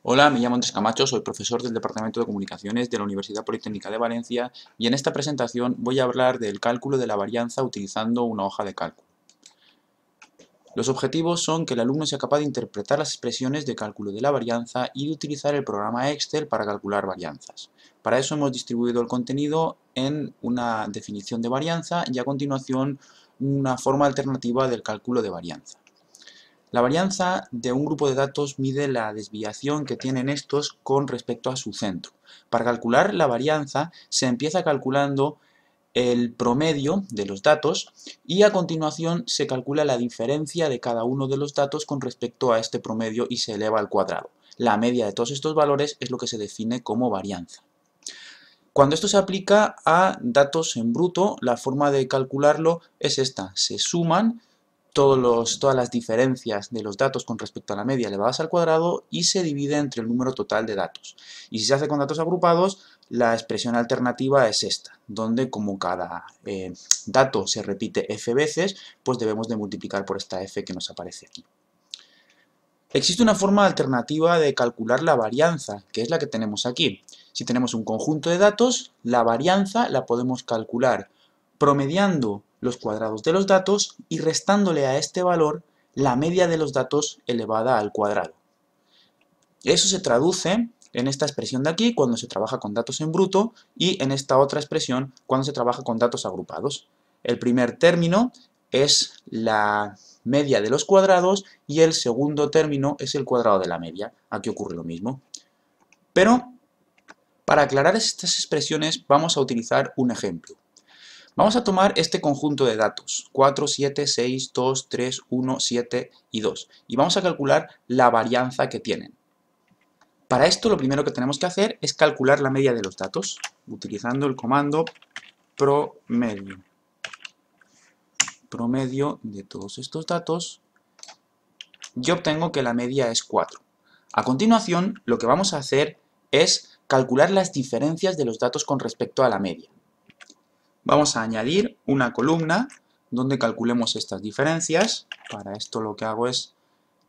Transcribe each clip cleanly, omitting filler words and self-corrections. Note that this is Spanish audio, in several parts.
Hola, me llamo Andrés Camacho, soy profesor del Departamento de Comunicaciones de la Universidad Politécnica de Valencia y en esta presentación voy a hablar del cálculo de la varianza utilizando una hoja de cálculo. Los objetivos son que el alumno sea capaz de interpretar las expresiones de cálculo de la varianza y de utilizar el programa Excel para calcular varianzas. Para eso hemos distribuido el contenido en una definición de varianza y a continuación una forma alternativa del cálculo de varianza. La varianza de un grupo de datos mide la desviación que tienen estos con respecto a su centro. Para calcular la varianza se empieza calculando el promedio de los datos y a continuación se calcula la diferencia de cada uno de los datos con respecto a este promedio y se eleva al cuadrado. La media de todos estos valores es lo que se define como varianza. Cuando esto se aplica a datos en bruto, la forma de calcularlo es esta: se suman todas las diferencias de los datos con respecto a la media elevadas al cuadrado y se divide entre el número total de datos. Y si se hace con datos agrupados, la expresión alternativa es esta, donde como cada dato se repite f veces, pues debemos de multiplicar por esta f que nos aparece aquí. Existe una forma alternativa de calcular la varianza, que es la que tenemos aquí. Si tenemos un conjunto de datos, la varianza la podemos calcular promediando los cuadrados de los datos y restándole a este valor la media de los datos elevada al cuadrado. Eso se traduce en esta expresión de aquí cuando se trabaja con datos en bruto y en esta otra expresión cuando se trabaja con datos agrupados. El primer término es la media de los cuadrados y el segundo término es el cuadrado de la media. Aquí ocurre lo mismo. Pero para aclarar estas expresiones vamos a utilizar un ejemplo. Vamos a tomar este conjunto de datos, 4, 7, 6, 2, 3, 1, 7 y 2, y vamos a calcular la varianza que tienen. Para esto lo primero que tenemos que hacer es calcular la media de los datos, utilizando el comando promedio. Promedio de todos estos datos, yo obtengo que la media es 4. A continuación, lo que vamos a hacer es calcular las diferencias de los datos con respecto a la media. Vamos a añadir una columna donde calculemos estas diferencias. Para esto lo que hago es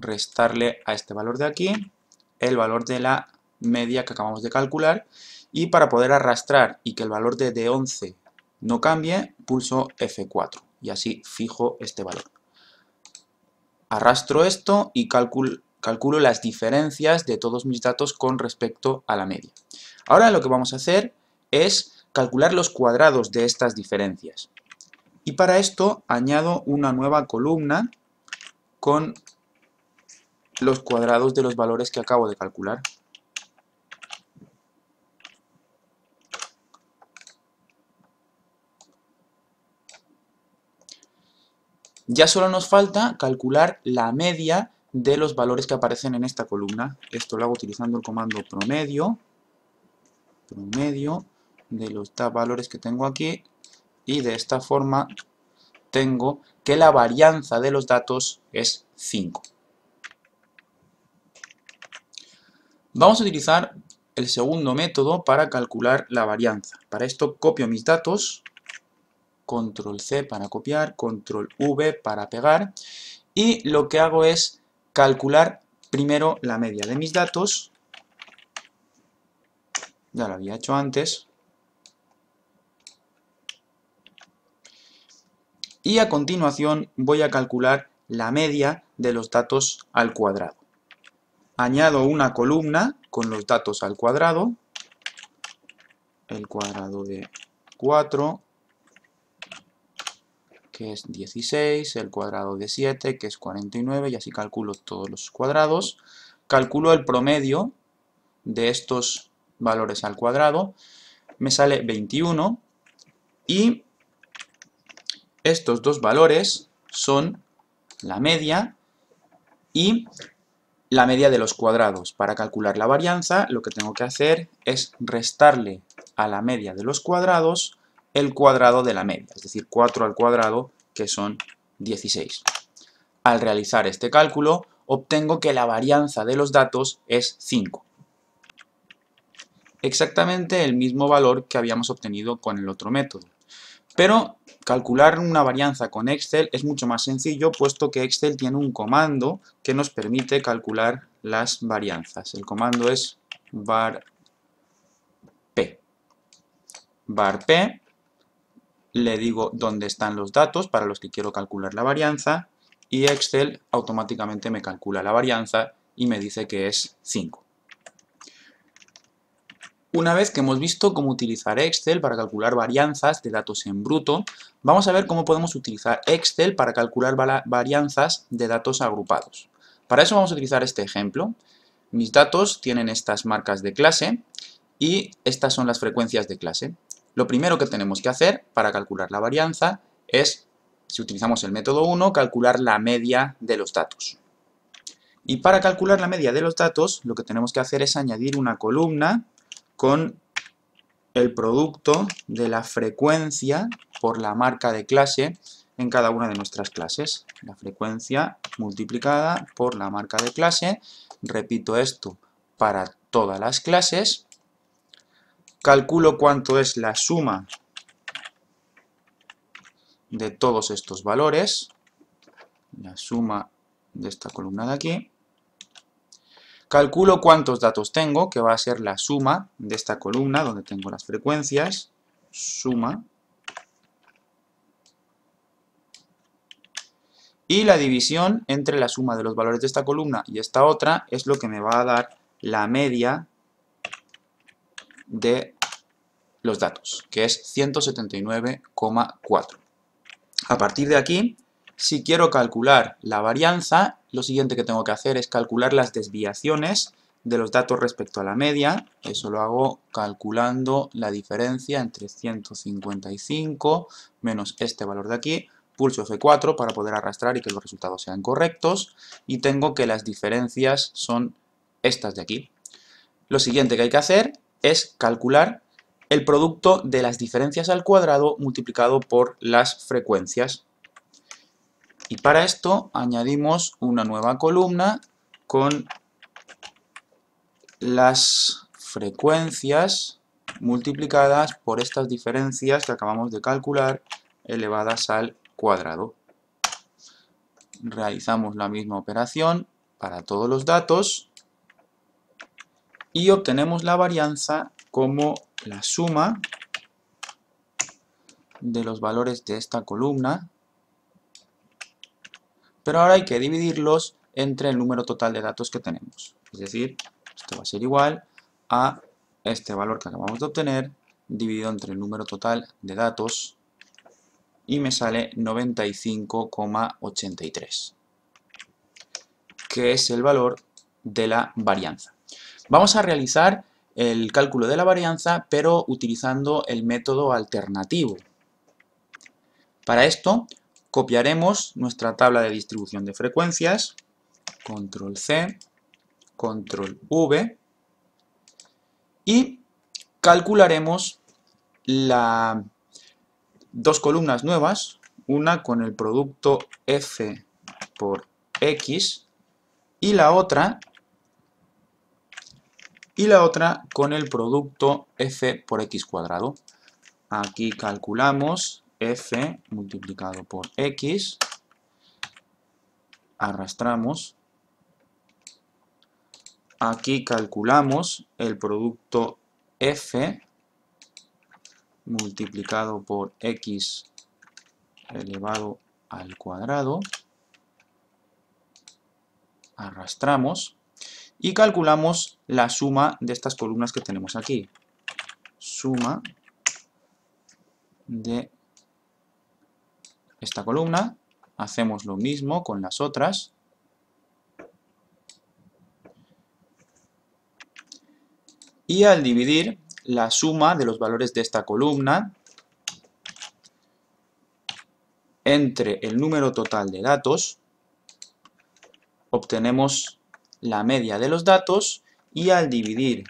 restarle a este valor de aquí el valor de la media que acabamos de calcular, y para poder arrastrar y que el valor de D11 no cambie, pulso F4 y así fijo este valor. Arrastro esto y calculo las diferencias de todos mis datos con respecto a la media. Ahora lo que vamos a hacer es calcular los cuadrados de estas diferencias. Y para esto añado una nueva columna con los cuadrados de los valores que acabo de calcular. Ya solo nos falta calcular la media de los valores que aparecen en esta columna. Esto lo hago utilizando el comando promedio de los valores que tengo aquí, y de esta forma tengo que la varianza de los datos es 5. Vamos a utilizar el segundo método para calcular la varianza. Para esto copio mis datos, control C para copiar, control V para pegar, y lo que hago es calcular primero la media de mis datos. Ya lo había hecho antes. Y a continuación voy a calcular la media de los datos al cuadrado. Añado una columna con los datos al cuadrado, el cuadrado de 4, que es 16, el cuadrado de 7, que es 49, y así calculo todos los cuadrados. Calculo el promedio de estos valores al cuadrado, me sale 21, y estos dos valores son la media y la media de los cuadrados. Para calcular la varianza, lo que tengo que hacer es restarle a la media de los cuadrados el cuadrado de la media, es decir, 4 al cuadrado, que son 16. Al realizar este cálculo, obtengo que la varianza de los datos es 5. Exactamente el mismo valor que habíamos obtenido con el otro método. Pero calcular una varianza con Excel es mucho más sencillo, puesto que Excel tiene un comando que nos permite calcular las varianzas. El comando es var p. Var p, le digo dónde están los datos para los que quiero calcular la varianza y Excel automáticamente me calcula la varianza y me dice que es 5. Una vez que hemos visto cómo utilizar Excel para calcular varianzas de datos en bruto, vamos a ver cómo podemos utilizar Excel para calcular varianzas de datos agrupados. Para eso vamos a utilizar este ejemplo. Mis datos tienen estas marcas de clase y estas son las frecuencias de clase. Lo primero que tenemos que hacer para calcular la varianza es, si utilizamos el método 1, calcular la media de los datos. Y para calcular la media de los datos, lo que tenemos que hacer es añadir una columna con el producto de la frecuencia por la marca de clase en cada una de nuestras clases. La frecuencia multiplicada por la marca de clase. Repito esto para todas las clases. Calculo cuánto es la suma de todos estos valores. La suma de esta columna de aquí. Calculo cuántos datos tengo, que va a ser la suma de esta columna, donde tengo las frecuencias, suma. Y la división entre la suma de los valores de esta columna y esta otra es lo que me va a dar la media de los datos, que es 179,4. A partir de aquí, si quiero calcular la varianza, lo siguiente que tengo que hacer es calcular las desviaciones de los datos respecto a la media. Eso lo hago calculando la diferencia entre 155 menos este valor de aquí. Pulso F4 para poder arrastrar y que los resultados sean correctos. Y tengo que las diferencias son estas de aquí. Lo siguiente que hay que hacer es calcular el producto de las diferencias al cuadrado multiplicado por las frecuencias. Y para esto añadimos una nueva columna con las frecuencias multiplicadas por estas diferencias que acabamos de calcular elevadas al cuadrado. Realizamos la misma operación para todos los datos y obtenemos la varianza como la suma de los valores de esta columna. Pero ahora hay que dividirlos entre el número total de datos que tenemos. Es decir, esto va a ser igual a este valor que acabamos de obtener dividido entre el número total de datos y me sale 95,83, que es el valor de la varianza. Vamos a realizar el cálculo de la varianza, pero utilizando el método alternativo. Para esto, copiaremos nuestra tabla de distribución de frecuencias, control C, control V, y calcularemos dos columnas nuevas, una con el producto F por X y la otra con el producto F por X cuadrado. Aquí calculamos F multiplicado por X, arrastramos, aquí calculamos el producto F multiplicado por X elevado al cuadrado, arrastramos y calculamos la suma de estas columnas que tenemos aquí. Suma de esta columna, hacemos lo mismo con las otras. Y al dividir la suma de los valores de esta columna entre el número total de datos, obtenemos la media de los datos y al dividir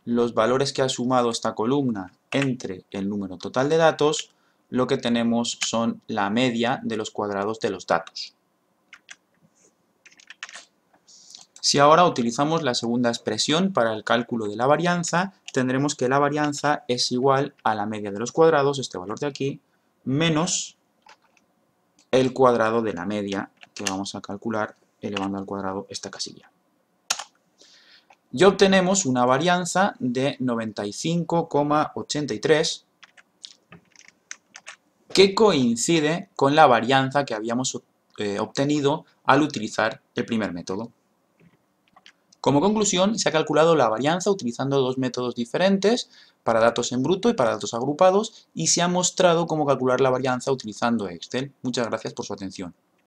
los valores que ha sumado esta columna entre el número total de datos, lo que tenemos son la media de los cuadrados de los datos. Si ahora utilizamos la segunda expresión para el cálculo de la varianza, tendremos que la varianza es igual a la media de los cuadrados, este valor de aquí, menos el cuadrado de la media que vamos a calcular elevando al cuadrado esta casilla. y obtenemos una varianza de 95,83 que coincide con la varianza que habíamos obtenido al utilizar el primer método. Como conclusión, se ha calculado la varianza utilizando dos métodos diferentes para datos en bruto y para datos agrupados y se ha mostrado cómo calcular la varianza utilizando Excel. Muchas gracias por su atención.